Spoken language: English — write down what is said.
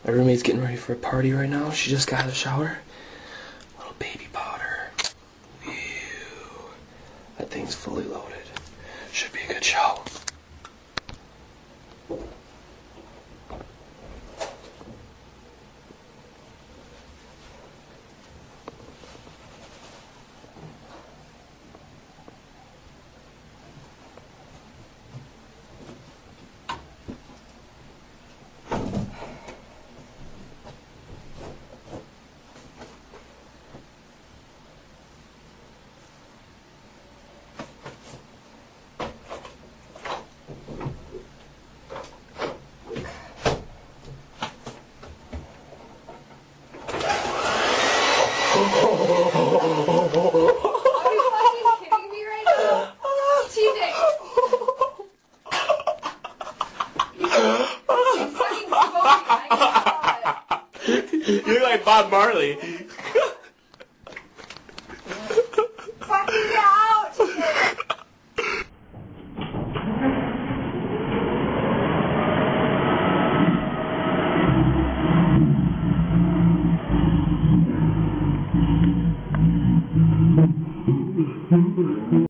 My roommate's getting ready for a party right now. She just got out of the shower. Little baby powder. Ew. That thing's fully loaded. Should be a good show. Are you fucking kidding me right now? TJ! He's fucking smoking, I cannot. You look like Bob Marley.